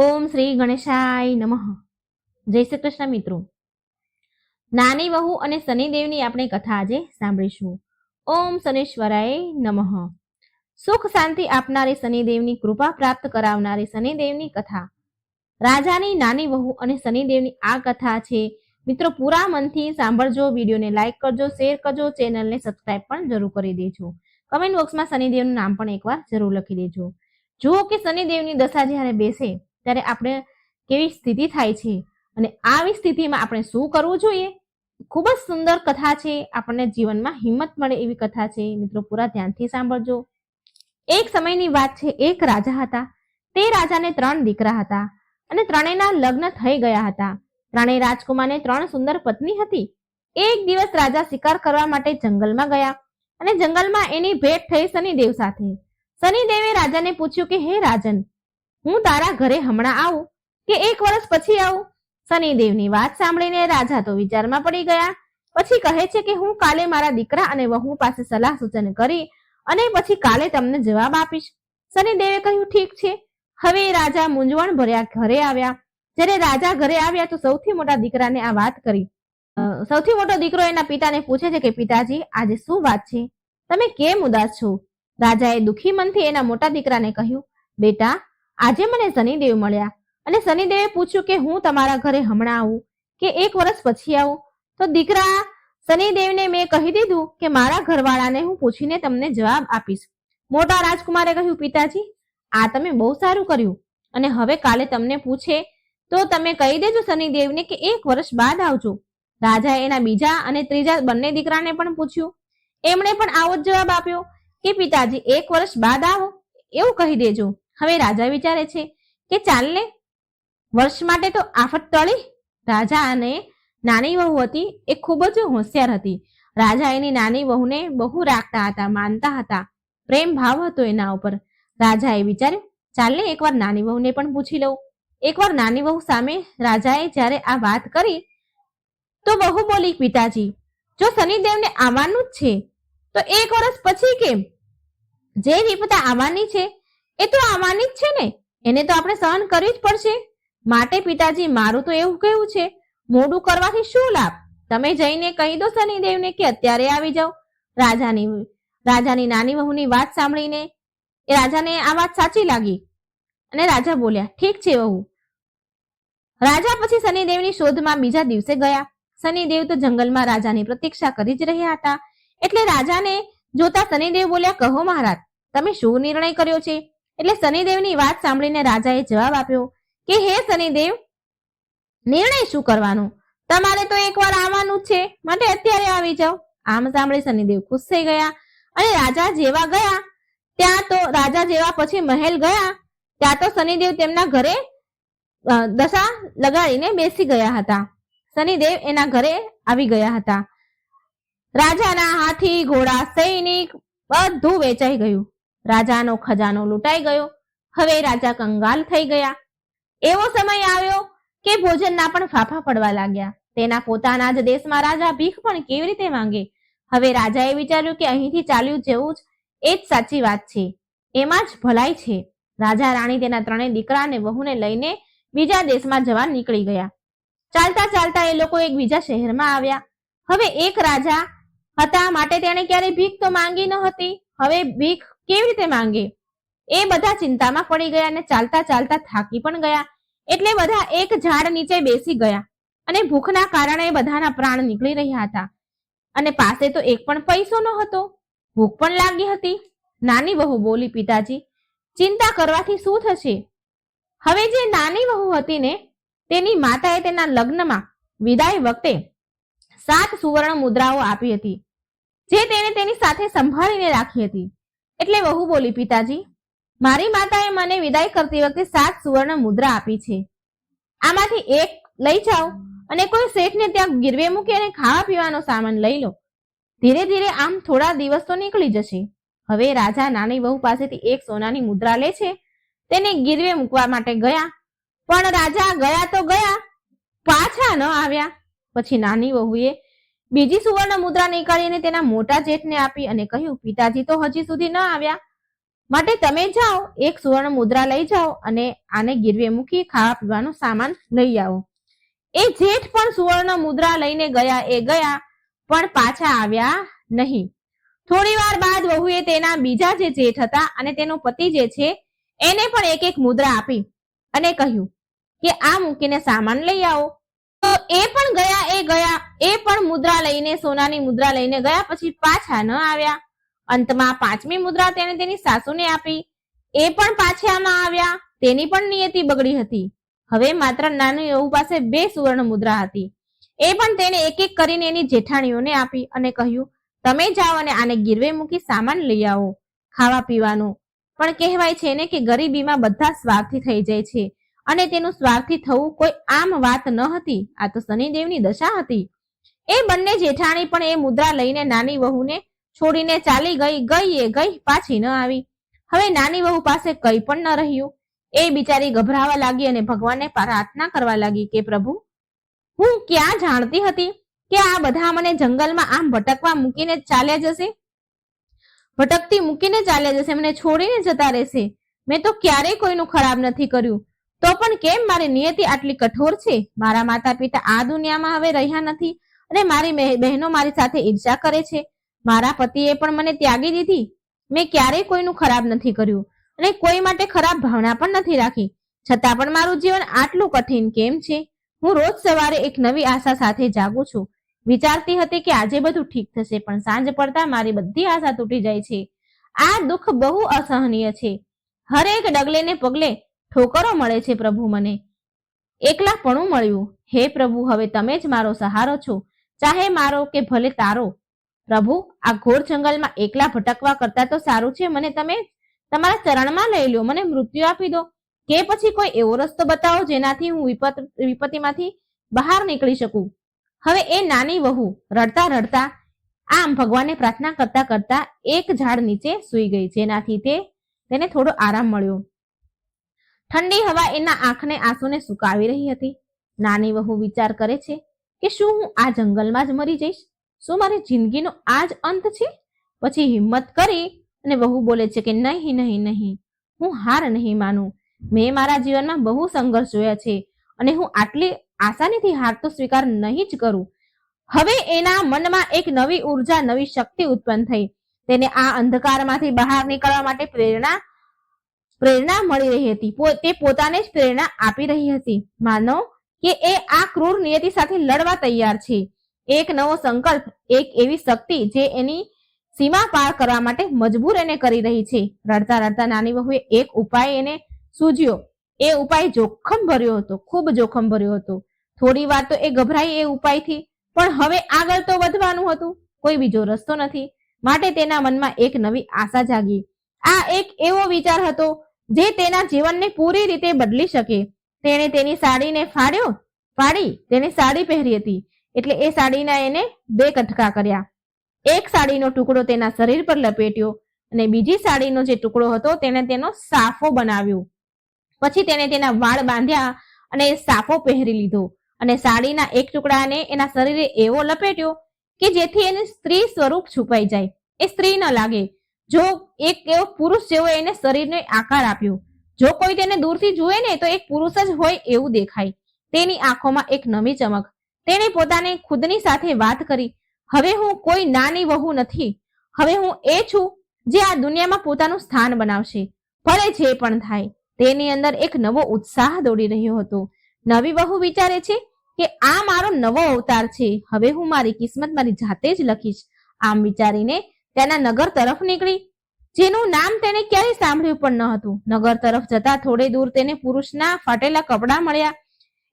ઓમ શ્રી ગણેશાય નમઃ. જય શ્રી કૃષ્ણ મિત્રો. નાની વહુ અને શનિદેવની આપણે કથા આજે સાંભળીશું. ઓમ શનીશ્વરાય નમઃ. સુખ શાંતિ આપનારી શનિદેવની કૃપા પ્રાપ્ત કરાવનારી શનિદેવની કથા. રાજાની નાની વહુ અને શનિદેવની આ કથા છે. મિત્રો પૂરા મનથી સાંભળજો, વિડીયોને લાઈક કરજો, શેર કરજો, ચેનલને સબસ્ક્રાઇબ પણ જરૂર કરી દેજો. કમેન્ટ બોક્સમાં શનિદેવનું નામ પણ એકવાર જરૂર લખી દેજો. જુઓ કે શનિદેવની દશા જ્યારે બેસે ત્યારે આપણે કેવી સ્થિતિ થાય છે અને આવી સ્થિતિમાં આપણે શું કરવું જોઈએ. ખૂબ જ સુંદર કથા છે, આપણને જીવનમાં હિંમત મળે એવી કથા છે. મિત્રો પૂરા ધ્યાનથી સાંભળજો. એક સમયની વાત છે. એક રાજા હતા. તે રાજાને 3 દીકરા હતા અને ત્રણેયના લગ્ન થઈ ગયા હતા. ત્રણેય રાજકુમારને 3 સુંદર પત્ની હતી. એક દિવસ રાજા શિકાર કરવા માટે જંગલમાં ગયા અને જંગલમાં એની ભેટ થઈ શનિદેવ સાથે. શનિદેવે રાજાને પૂછ્યું કે હે રાજન, હું તારા ઘરે હમણાં આવું કે 1 વર્ષ પછી આવું? શનિદેવની વાત સાંભળીને રાજા તો વિચારમાં પડી ગયા. પછી કહે છે કે હું કાલે મારા દીકરા અને વહુ પાસે સલાહ સૂચન કરી અને પછી કાલે તમને જવાબ આપીશ. શનિદેવે કહ્યું ઠીક છે. હવે રાજા મૂંઝવણ ભર્યા ઘરે આવ્યા. જ્યારે રાજા ઘરે આવ્યા તો સૌથી મોટા દીકરાને આ વાત કરી. સૌથી મોટો દીકરો એના પિતાને પૂછે છે કે પિતાજી, આજે શું વાત છે? તમે કેમ ઉદાસ છો? રાજાએ દુઃખી મનથી એના મોટા દીકરાને કહ્યું, બેટા, આજે મને શનિદેવ મળ્યા અને શનિદેવે પૂછ્યું કે હું તમારા ઘરે હમણાં આવું કે 1 વર્ષ પછી આવું? તો દીકરા, શનિદેવને મેં કહી દીધું કે મારા ઘરવાળાને હું પૂછીને તમને જવાબ આપીશ. મોટા રાજકુમારે કહ્યું, પિતાજી, આ તમે બહુ સારું કર્યું અને હવે કાલે તમને પૂછે તો તમે કહી દેજો શનિદેવને કે 1 વર્ષ બાદ આવજો. રાજાએ એના બીજા અને ત્રીજા બંને દીકરાને પણ પૂછ્યું. એમણે પણ આવો જ જવાબ આપ્યો કે પિતાજી 1 વર્ષ બાદ આવો એવું કહી દેજો. હવે રાજા વિચારે છે કે ચાલને, વર્ષ માટે તો આફત ટળી. રાજા અને નાની વહુ હતી એ ખૂબ જ હોશિયાર હતી. રાજા એની નાની વહુને બહુ રાખતા હતા, માનતા હતા, પ્રેમ ભાવ હતો એના ઉપર. રાજાએ વિચાર્યું ચાલને એકવાર નાની વહુને પણ પૂછી લઉં. એકવાર નાની વહુ સામે રાજાએ જ્યારે આ વાત કરી તો વહુ બોલી, પિતાજી, જો શનિદેવને આવવાનું જ છે તો 1 વર્ષ પછી કેમ? જે વિપદા આવવાની છે એ તો આવવાની જ છે ને, એને તો આપણે સહન કરવી જ પડશે. માટે પિતાજી, મારું તો એવું કહેવું છે, મોડું કરવાથી શું લાભ? તમે જઈને કહી દો શનિદેવને કે અત્યારે આવી જાઓ. રાજાની નાની વહુની વાત સાંભળીને રાજાને આ વાત સાચી લાગી અને રાજા બોલ્યા, ઠીક છે વહુ. રાજા પછી શનિદેવની શોધમાં બીજા દિવસે ગયા. શનિદેવ તો જંગલમાં રાજાની પ્રતીક્ષા કરી જ રહ્યા હતા. એટલે રાજાને જોતા શનિદેવ બોલ્યા, કહો મહારાજ, તમે શું નિર્ણય કર્યો છે? એટલે શનિદેવની વાત સાંભળીને રાજાએ જવાબ આપ્યો કે હે શનિદેવ, નિર્ણય શું કરવાનો? તમારે તો એકવાર આવવાનું જ છે, માટે અત્યારે આવી જાઓ. આમ સાંભળી શનિદેવ ખુશ થઈ ગયા અને રાજા જેવા ગયા ત્યાં તો રાજા જેવા પછી મહેલ ગયા ત્યાં તો શનિદેવ તેમના ઘરે દશા લગાડીને બેસી ગયા હતા. શનિદેવ એના ઘરે આવી ગયા હતા. રાજાના હાથી, ઘોડા, સૈનિક બધું વેચાઈ ગયું. રાજાનો ખજાનો લૂંટાઈ ગયો. હવે રાજા કંગાલ થઈ ગયા. એવો સમય આવ્યો કે ભોજનના પણ ફાફા પડવા લાગ્યા. તેના પોતાના જ દેશમાં રાજા ભીખ પણ કેવી રીતે માંગે? હવે રાજાએ વિચાર્યું કે અહીંથી ચાલ્યું જવું જ એ જ સાચી વાત છે, એમાં જ ભલાઈ છે. રાજા રાણી તેના 3 દીકરા અને વહુને લઈને બીજા દેશમાં જવા નીકળી ગયા. ચાલતા ચાલતા એ લોકો એક બીજા શહેરમાં આવ્યા. હવે એક રાજા હતા માટે તેણે ક્યારે ભીખ તો માંગી ન હતી. હવે ભીખ કેવી રીતે માંગે? એ બધા ચિંતામાં પડી ગયા અને ચાલતા ચાલતા થાકી પણ ગયા. એટલે બધા એક ઝાડ નીચે બેસી ગયા અને ભૂખના કારણે બધાના પ્રાણ નીકળી રહ્યા હતા અને પાસે તો એક પણ પૈસો ન હતો. ભૂખ પણ લાગી હતી. નાની વહુ બોલી, પિતાજી, ચિંતા કરવાથી શું થશે? હવે જે નાની વહુ હતી ને, તેની માતાએ તેના લગ્નમાં વિદાય વખતે 7 સુવર્ણ મુદ્રાઓ આપી હતી, જે તેણે તેની સાથે સંભાળીને રાખી હતી. એટલે વહુ બોલી, પિતાજી, મારી માતાએ મને વિદાય કરતી વખતે 7 સુવર્ણ મુદ્રા આપી છે. આમાંથી એક લઈ જાઓ અને કોઈ શેઠને ત્યાં ગીરવે મૂકી અને ખાવા પીવાનો સામાન લઈ લો. ધીરે ધીરે આમ થોડા દિવસ તો નીકળી જશે. હવે રાજા નાની વહુ પાસેથી 1 સોનાની મુદ્રા લે છે. તેને ગીરવે મૂકવા માટે ગયા, પણ રાજા ગયા તો ગયા, પાછા ન આવ્યા. પછી નાની વહુએ બીજી સુવર્ણ મુદ્રા નીકાળીને તેના મોટા જેઠને આપી અને કહ્યું, પિતાજી તો હજી સુધી ન આવ્યા. માટે તમે જાઓ, એક સુવર્ણ મુદ્રા લઈ જાઓ અને આને ગીરવે મૂકી ખાવા પીવાનો સામાન લઈ આવો. એ જેઠ પણ સુવર્ણ મુદ્રા લઈને ગયા પણ પાછા આવ્યા નહીં. થોડી વાર બાદ વહુએ તેના બીજા જે જેઠ હતા અને તેનો પતિ જે છે એને પણ એક એક મુદ્રા આપી અને કહ્યું કે આ મૂકીને સામાન લઈ આવો. તો એ પણ મુદ્રા લઈને, સોનાની મુદ્રા લઈને ગયા, પછી પાછા ન આવ્યા. અંતમાં 5મી મુદ્રા તેને તેની સાસુને આપી, એ પણ પાછા ન આવ્યા. તેની પણ નિયતિ બગડી હતી. હવે માત્ર નાની વહુ પાસે 2 સુવર્ણ મુદ્રા હતી. એ પણ તેને એક એક કરીને એની જેઠાણીઓને આપી અને કહ્યું, તમે જાઓ અને આને ગીરવે મૂકી સામાન લઈ આવો ખાવા પીવાનું. પણ કહેવાય છે ને કે ગરીબીમાં બધા સ્વાર્થી થઈ જાય છે, અને તેનું સ્વાર્થી થવું કોઈ આમ વાત ન હતી. આ તો શનિદેવની દશા હતી. એ બંને જેઠાણી પણ એ મુદ્રા લઈને નાની વહુને છોડીને ચાલી ગઈ, પાછી ન આવી. હવે નાની વહુ પાસે કંઈ પણ ન રહ્યું. એ બિચારી ગભરાવા લાગી અને ભગવાનને પ્રાર્થના કરવા લાગી કે પ્રભુ, હું ક્યાં જાણતી હતી કે આ બધા મને જંગલમાં આમ ભટકતી મૂકીને ચાલ્યા જશે, મને છોડીને જતા રહેશે. મેં તો ક્યારેય કોઈનું ખરાબ નથી કર્યું, તો પણ કેમ મારી નિયતિ આટલી કઠોર છે? મારા માતા પિતા આ દુનિયામાં હવે રહ્યા નથી અને મારી બહેનો મારી સાથે ઈર્ષા કરે છે. મારા પતિએ પણ મને ત્યાગી દીધી. મેં ક્યારેય કોઈનું ખરાબ નથી કર્યું અને કોઈ માટે ખરાબ ભાવના પણ નથી રાખી, છતાં પણ મારું જીવન આટલું કઠિન કેમ છે? હું રોજ સવારે એક નવી આશા સાથે જાગું છું. વિચારતી હતી કે આજે બધું ઠીક થશે, પણ સાંજ પડતા મારી બધી આશા તૂટી જાય છે. આ દુઃખ બહુ અસહનીય છે. હરેક ડગલે ને પગલે ઠોકરો મળે છે. પ્રભુ, મને એકલાપણું મળ્યું. હે પ્રભુ, હવે તમે જ મારો સહારો છો, ચાહે મારો કે ભલે તારો. પ્રભુ, આ ઘોર જંગલમાં એકલા ભટકવા કરતા તો સારું છે મને તમે તમારા ચરણમાં લઈ લો. મને મૃત્યુ આપી દો, કે પછી કોઈ એવો રસ્તો બતાવો જેનાથી હું વિપત્તિમાંથી બહાર નીકળી શકું. હવે એ નાની વહુ રડતા રડતા આમ ભગવાનને પ્રાર્થના કરતા કરતા એક ઝાડ નીચે સૂઈ ગઈ, જેનાથી તેને થોડો આરામ મળ્યો. ઠંડી હવા એના આંખને આંસુને સુકાવી રહી હતી. નાની વહુ વિચાર કરે છે કે શું હું આ જંગલમાં જ મરી જઈશ? શું મારી જિંદગીનો આ જ અંત છે? પછી હિંમત કરી અને વહુ બોલે છે કે નહીં, હું હાર નહીં માનું. મેં મારા જીવનમાં બહુ સંઘર્ષ જોયા છે અને હું આટલી આસાનીથી હાર તો સ્વીકાર નહીં જ કરું. હવે એના મનમાં એક નવી ઉર્જા, નવી શક્તિ ઉત્પન્ન થઈ. તેને આ અંધકારમાંથી બહાર નીકળવા માટે પ્રેરણા મળી રહી હતી. તે પોતાને જ પ્રેરણા આપી રહી હતી. માનો કે એ આ ક્રૂર નિયતિ સાથે લડવા તૈયાર છે. એક નવો સંકલ્પ, એક એવી શક્તિ જે એની સીમા પાર કરવા માટે મજબૂર એને કરી રહી છે. રડતા રડતા નાની વહુએ એક ઉપાય એને સૂઝ્યો. એ ઉપાય જોખમ ભર્યો હતો, ખૂબ જોખમ ભર્યો હતો. થોડી વાર તો એ ગભરાઈ એ ઉપાયથી, પણ હવે આગળ તો વધવાનું હતું, કોઈ બીજો રસ્તો નથી. માટે તેના મનમાં એક નવી આશા જાગી. આ એક એવો વિચાર હતો જે તેના જીવનને પૂરી રીતે બદલી શકે. તેણે તેની સાડીને ફાડી તેને સાડી પહેરી હતી, એટલે એ સાડીના એને 2 કટકા કર્યા. એક સાડીનો ટુકડો તેના શરીર પર લપેટ્યો અને બીજી સાડીનો જે ટુકડો હતો તેને તેનો સાફો બનાવ્યો. પછી તેને તેના વાળ બાંધ્યા અને સાફો પહેરી લીધો અને સાડીના એક ટુકડાને એના શરીરે એવો લપેટ્યો કે જેથી એને સ્ત્રી સ્વરૂપ છુપાઈ જાય, એ સ્ત્રી ન લાગે. જો એક એવો પુરુષ જેવો એને શરીરને આકાર આપ્યો. જો કોઈ તેને દૂરથી જુએ ને તો એક પુરુષ જ હોય એવું દેખાય. તેની આંખોમાં એક નવી ચમક. તેણે પોતાને ખુદની સાથે વાત કરી, હવે હું કોઈ નાની વહુ નથી. હવે હું એ છું જે આ દુનિયામાં પોતાનું સ્થાન બનાવશે, ભલે જે પણ થાય. તેની અંદર એક નવો ઉત્સાહ દોડી રહ્યો હતો. નવી વહુ વિચારે છે કે આ મારો નવો અવતાર છે. હવે હું મારી કિસ્મત મારી જાતે જ લખીશ. આમ વિચારીને તેના નગર તરફ નીકળી, જેનું નામ તેને ક્યારેય સાંભળ્યું પણ ન હતું. નગર તરફ જતા થોડે દૂર તેને પુરુષના ફાટેલા કપડા મળ્યા.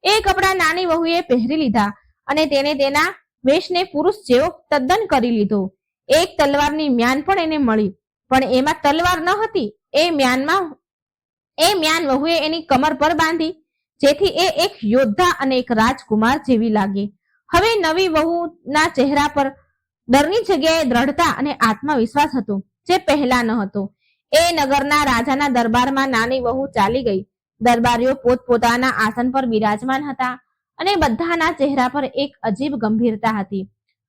એ કપડા નાની વહુએ પહેરી લીધા અને તેને તેના વેશને પુરુષ જેવો તદ્દન કરી લીધો. એક તલવારની મ્યાન પણ એને મળી, પણ એમાં તલવાર ન હતી. એ મ્યાન વહુએ એની કમર પર બાંધી, જેથી એ એક યોદ્ધા અને એક રાજકુમાર જેવી લાગે. હવે નવી વહુના ચહેરા પર ડરની જગ્યાએ દ્રઢતા અને આત્મવિશ્વાસ હતો, જે પહેલા ન હતો. એ નગરના રાજાના દરબારમાં નાની વહુ ચાલી ગઈ. દરબારીઓ પોતપોતાના આસન પર બિરાજમાન હતા અને બધાના ચહેરા પર એક અજીબ ગંભીરતા હતી.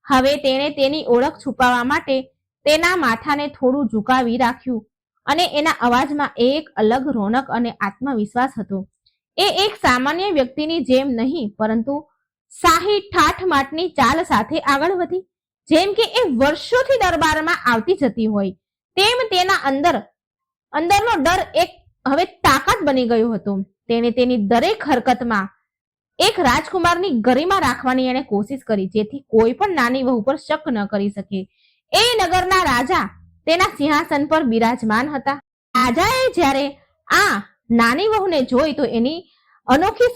હવે તેણે તેની ઓળખ છુપાવવા માટે તેના માથાને થોડું ઝુકાવી રાખ્યું અને એના અવાજમાં એક અલગ રોનક અને આત્મવિશ્વાસ હતો. એ એક સામાન્ય વ્યક્તિની જેમ નહીં, પરંતુ શાહી ઠાઠ માટની ચાલ સાથે આગળ વધી. જેમ કે એ વર્ષોથી દરબારમાં આવતી જતી હોય, તેમ તેના અંદરનો ડર એક હવે તાકાત બની ગયો હતો. તેને તેની દરેક હરકતમાં એક રાજકુમારની ગરિમા રાખવાની એને કોશિશ કરી, જેથી કોઈ પણ નાની વહુ પર શક ન કરી શકે. એ નગરના રાજા તેના સિંહાસન પર બિરાજમાન હતા. રાજાએ જ્યારે આ નાની વહુને જોઈ તો એની અનોખી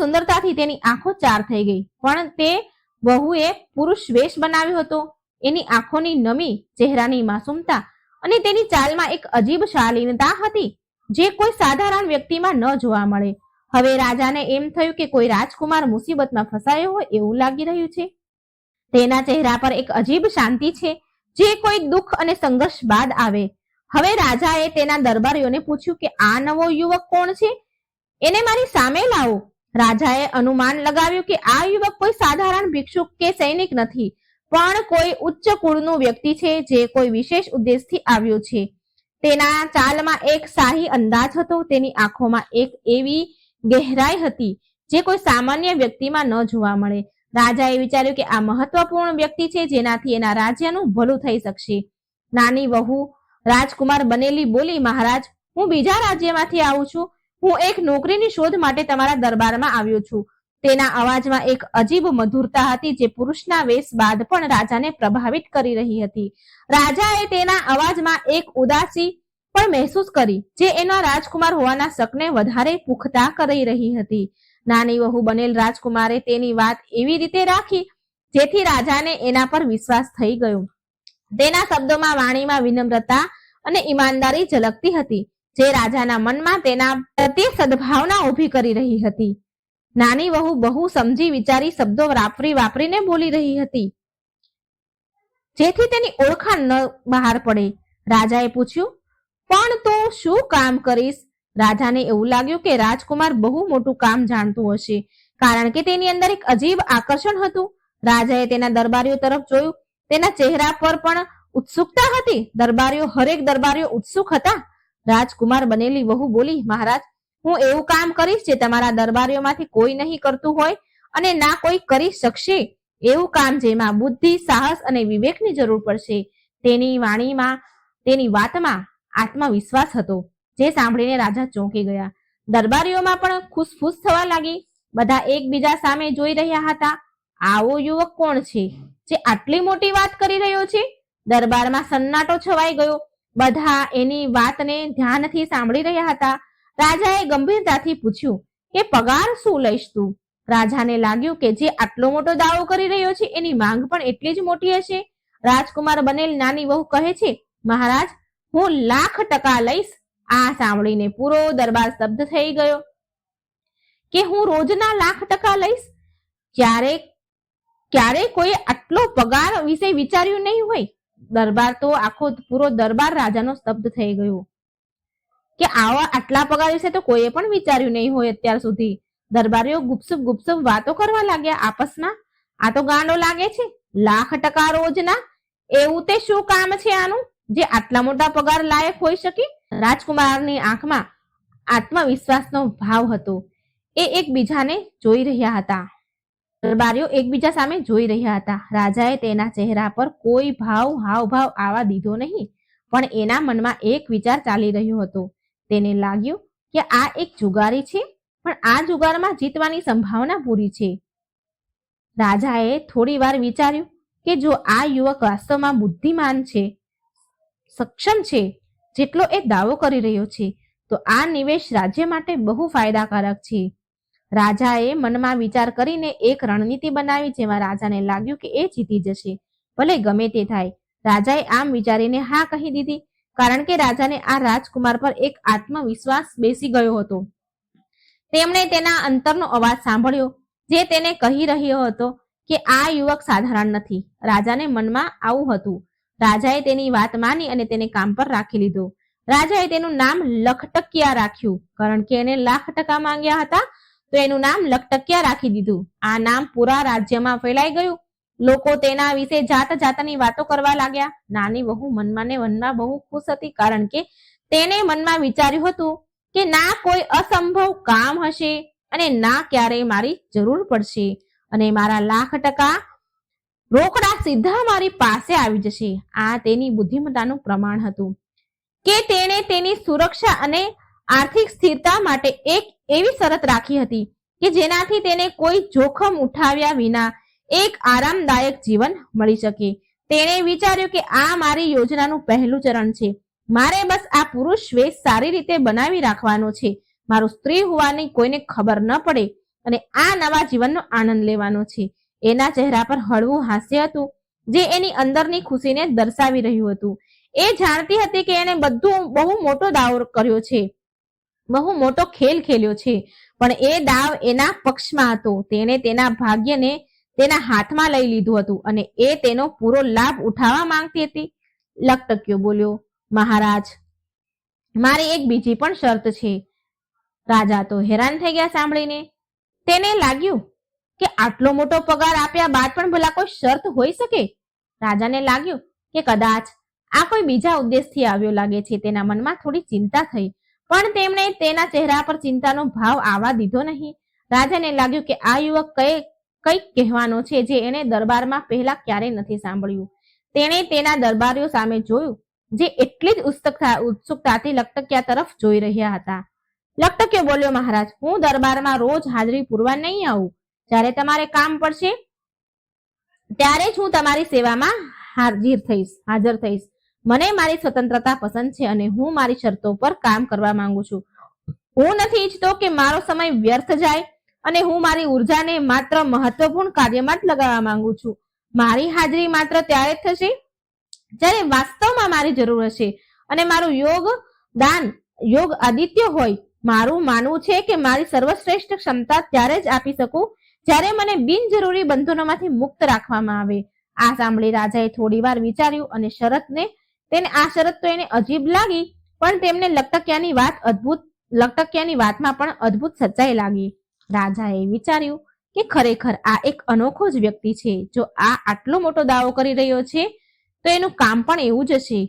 સુંદરતાથી તેની આંખો ચાર થઈ ગઈ. પણ તે વહુએ પુરુષ વેશ બનાવ્યો હતો. એની આંખોની નમી, ચહેરાની માસૂમતા અને તેની ચાલમાં એક અજીબ શાલીનતા હતી, જે કોઈ સાધારણ વ્યક્તિમાં ન જોવા મળે. હવે રાજાને એમ થયું કે કોઈ રાજકુમાર મુસીબતમાં ફસાયો હોય એવું લાગી રહ્યું છે. તેના ચહેરા પર એક અજીબ શાંતિ છે, જે કોઈ દુઃખ અને સંઘર્ષ બાદ આવે. હવે રાજાએ તેના દરબારીઓને પૂછ્યું કે આ નવો યુવક કોણ છે? એને મારી સામે લાવો. રાજાએ અનુમાન લગાવ્યું કે આ યુવક કોઈ સાધારણ ભિક્ષુક કે સૈનિક નથી, પણ કોઈ ઉચ્ચ કુળનું વ્યક્તિ છે, જે કોઈ વિશેષ ઉદ્દેશથી આવ્યો છે. તેના ચાલમાં એક શાહી અંદાજ હતો. તેની આંખોમાં એક એવી ગહેરાઈ હતી જે કોઈ સામાન્ય વ્યક્તિમાં ન જોવા મળે. રાજાએ વિચાર્યું કે આ મહત્વપૂર્ણ વ્યક્તિ છે, જેનાથી એના રાજ્યનું ભલું થઈ શકશે. નાની વહુ રાજકુમાર બનેલી બોલી, મહારાજ, હું બીજા રાજ્યમાંથી આવું છું. હું એક નોકરીની શોધ માટે તમારા દરબારમાં આવ્યો છું. તેના અવાજમાં એક અજીબ મધુરતા હતી, જે પુરુષના વેશ બાદ પણ રાજાને પ્રભાવિત કરી રહી હતી. રાજાએ તેના અવાજમાં એક ઉદાસી પણ મહેસૂસ કરી, જે એના રાજકુમાર હોવાના શકને વધારે પુખ્તા કરી રહી હતી. નાની વહુ બનેલ રાજકુમારે તેની વાત એવી રીતે રાખી જેથી રાજાને એના પર વિશ્વાસ થઈ ગયો. તેના શબ્દોમાં, વાણીમાં વિનમ્રતા અને ઈમાનદારી ઝલકતી હતી, જે રાજાના મનમાં તેના પ્રત્યે સદભાવના ઊભી કરી રહી હતી. નાની વહુ બહુ સમજી વિચારી શબ્દો વાપરીને બોલી રહી હતી, જેથી તેની ઓળખાણ ન બહાર પડે. રાજાએ પૂછ્યું, પણ તું શું કામ કરીશ? રાજાને એવું લાગ્યું કે રાજકુમાર બહુ મોટું કામ જાણતું હશે, કારણ કે તેની અંદર એક અજીબ આકર્ષણ હતું. રાજાએ તેના દરબારીઓ તરફ જોયું. તેના ચહેરા પર પણ ઉત્સુકતા હતી. હરેક દરબારીઓ ઉત્સુક હતા. રાજકુમાર બનેલી વહુ બોલી, મહારાજ, હું એવું કામ કરીશ જે તમારા દરબારીઓમાંથી કોઈ નહીં કરતું હોય અને ના કોઈ કરી શકશે. એવું કામ જેમાં બુદ્ધિ, સાહસ અને વિવેકની જરૂર પડશે. તેની વાતમાં આત્મવિશ્વાસ હતો, જે સાંભળીને રાજા ચોંકી ગયા. દરબારીઓમાં પણ ખુશફુશ થવા લાગી. બધા એકબીજા સામે જોઈ રહ્યા હતા. આવો યુવક કોણ છે જે આટલી મોટી વાત કરી રહ્યો છે? દરબારમાં સન્નાટો છવાઈ ગયો. બધા એની વાતને ધ્યાનથી સાંભળી રહ્યા હતા. રાજાએ ગંભીરતાથી પૂછ્યું કે પગાર શું લઈશ તું? રાજાને લાગ્યું કે જે આટલો મોટો દાવો કરી રહ્યો છે એની માંગ પણ એટલી જ મોટી હશે. રાજકુમાર બનેલ નાની વહુ કહે છે, મહારાજ, હું $1,00,000 લઈશ. આ સાંભળીને પૂરો દરબાર સ્તબ્ધ થઈ ગયો કે હું રોજના $1,00,000 લઈશ? ક્યારે કોઈ આટલો પગાર વિશે વિચાર્યું નહીં હોય. પૂરો દરબાર રાજાનો સ્તબ્ધ થઈ ગયો કે આટલા પગાર વિશે તો કોઈએ પણ વિચાર્યું નહીં હોય અત્યાર સુધી. દરબારીઓ ગુપસુપ વાતો કરવા લાગ્યા આપસમાં. આ તો ગાંડો લાગે છે. $1,00,000 રોજના, એવું તે શું કામ છે આનું જે આટલા મોટા પગાર લાયક હોઈ શકે? રાજકુમારની આંખમાં આત્મવિશ્વાસનો ભાવ હતો. એ એકબીજાને જોઈ રહ્યા હતા. દરબારીઓ એકબીજા સામે જોઈ રહ્યા હતા. રાજાએ તેના ચહેરા પર કોઈ હાવભાવ આવવા દીધો નહીં, પણ એના મનમાં એક વિચાર ચાલી રહ્યો હતો. તેને લાગ્યું કે આ એક જુગારી છે, પણ આ જુગારમાં જીતવાની સંભાવના પૂરી છે. રાજાએ થોડી વાર વિચાર્યું કે જો આ યુવક વાસ્તવમાં બુદ્ધિમાન છે, સક્ષમ છે, જેટલો એ દાવો કરી રહ્યો છે, તો આ નિવેશ રાજ્ય માટે બહુ ફાયદાકારક છે. રાજાએ મનમાં વિચાર કરીને એક રણનીતિ બનાવી, જેમાં રાજાને લાગ્યું કે એ જીતી જશે, ભલે ગમે તે થાય. રાજાએ આમ વિચારીને હા કહી દીધી, કારણ કે રાજાને આ રાજકુમાર પર એક આત્મવિશ્વાસ બેસી ગયો હતો. તેમણે તેના અંતરનો અવાજ સાંભળ્યો, જે તેને કહી રહ્યો હતો કે આ યુવક સાધારણ નથી. રાજાને મનમાં આવું હતું. રાજાએ તેની વાત માની અને તેને કામ પર રાખી લીધો. રાજાએ તેનું નામ લખટકિયા રાખ્યું, કારણ કે એને $1,00,000 માંગ્યા હતા, તો એનું નામ લખટકિયા રાખી દીધું. આ નામ પૂરા રાજ્યમાં ફેલાઈ ગયું. લોકો તેના વિશે જાત જાતની વાતો કરવા લાગ્યા. નાની વહુ મનમાં ને મનમાં બહુ ખુશ હતી, કારણ કે તેને મનમાં વિચાર્યું હતું કે ના કોઈ અસંભવ કામ હશે અને ના ક્યારેય મારી જરૂર પડશે અને મારા લાખ% રોકડા સીધા મારી પાસે આવી જશે. આ તેની બુદ્ધિમત્તાનું પ્રમાણ હતું કે તેણે તેની સુરક્ષા અને આર્થિક સ્થિરતા માટે એક એવી શરત રાખી હતી કે જેનાથી તેને કોઈ જોખમ ઉઠાવ્યા વિના એક આરામદાયક જીવન મળી શકે. તેણે વિચાર્યું કે આ મારી યોજનાનું પહેલું ચરણ છે. મારે બસ આ પુરુષ વેશ સારી રીતે બનાવી રાખવાનો છે, મારું સ્ત્રી હોવાની કોઈને ખબર ન પડે અને આ નવા જીવનનો આનંદ લેવાનો છે. એના ચહેરા પર હળવું હાસ્ય હતું જે એની અંદરની ખુશીને દર્શાવી રહ્યું હતું. એ જાણતી હતી કે એને બહુ મોટો દાવ કર્યો છે, બહુ મોટો ખેલ ખેલ્યો છે, પણ એ દાવ એના પક્ષમાં હતો. તેણે તેના ભાગ્યને તેના હાથમાં લઈ લીધું હતું અને એ તેનો પૂરો લાભ ઉઠાવવા માંગતી હતી. લકટકિયો બોલ્યો, મહારાજ, મારી એક બીજી પણ શરત છે. રાજા તો હેરાન થઈ ગયા સાંભળીને. તેને લાગ્યું કે આટલો મોટો પગાર આપ્યા બાદ પણ ભલા કોઈ શરત હોઈ શકે. રાજાને લાગ્યું કે કદાચ આ કોઈ બીજા ઉદ્દેશથી આવ્યો લાગે છે. તેના મનમાં થોડી ચિંતા થઈ, પણ તેમણે તેના ચહેરા પર ચિંતાનો ભાવ આવવા દીધો નહીં. રાજાને લાગ્યું કે આ યુવક કંઈક કહેવાનો છે જે એણે દરબારમાં પહેલા ક્યારેય નથી સાંભળ્યું. તેણે તેના દરબારીઓ સામે જોયું જે એટલી જ ઉત્સુકતાથી લકટકિયા તરફ જોઈ રહ્યા હતા. લકટકિયો બોલ્યો, મહારાજ, હું દરબારમાં રોજ હાજરી પૂરવા નહીં આવું. જ્યારે તમારે કામ પડશે ત્યારે જ હું તમારી સેવામાં હાજર થઈશ. મને મારી સ્વતંત્રતા પસંદ છે અને હું મારી શરતો પર કામ કરવા માંગુ છું. હું નથી ઈચ્છતો કે મારો સમય વ્યર્થ જાય અને હું મારી ઉર્જાને માત્ર મહત્વપૂર્ણ કાર્યમાં જ લગાવવા માંગુ છું. મારી હાજરી માત્ર ત્યારે જ થશે જ્યારે વાસ્તવમાં મારી જરૂર હશે અને મારું યોગ આદિત્ય હોય. મારું માનવું છે કે મારી સર્વશ્રેષ્ઠ ક્ષમતા ત્યારે જ આપી શકું જ્યારે મને બિનજરૂરી બંધનોમાંથી મુક્ત રાખવામાં આવે. આ સાંભળી રાજાએ થોડી વાર વિચાર્યું અને આ શરત તો એને અજીબ લાગી, પણ તેમને લકટકિયાની વાતમાં પણ અદ્ભુત સચ્ચાઈ લાગી. રાજાએ વિચાર્યું કે ખરેખર આ એક અનોખો જ વ્યક્તિ છે. જો આ આટલો મોટો દાવો કરી રહ્યો છે તો એનું કામ પણ એવું જ હશે.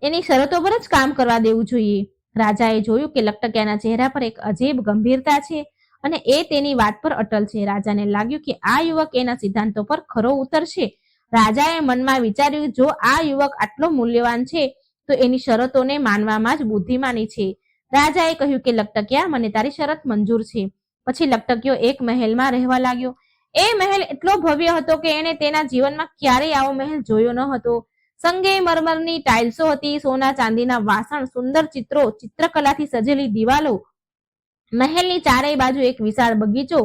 એની શરતો પર જ કામ કરવા દેવું જોઈએ. રાજાએ જોયું કે લકટકિયાના ચહેરા પર એક અજીબ ગંભીરતા છે અને એ તેની વાત પર અટલ છે. રાજાને લાગ્યું કે આ યુવક એના સિદ્ધાંતો પર ખરો ઉતરશે. રાજાએ મનમાં વિચાર્યું, જો આ યુવક આટલો મૂલ્યવાન છે તો એની શરતોને માનવામાં જ બુદ્ધિમાની છે. રાજાએ કહ્યું કે લકટકિયા, મને તારી શરત મંજૂર છે. પછી લકટકિયો એક મહેલમાં રહેવા લાગ્યો. એ મહેલ એટલો ભવ્ય હતો કે એણે તેના જીવનમાં ક્યારેય આવો મહેલ જોયો ન હતો. સંગે મરમરની ટાઇલ્સો હતી, સોના ચાંદીના વાસણ, સુંદર ચિત્રો, ચિત્રકલાથી સજેલી દિવાલો. મહેલની ચારેય બાજુ એક વિશાળ બગીચો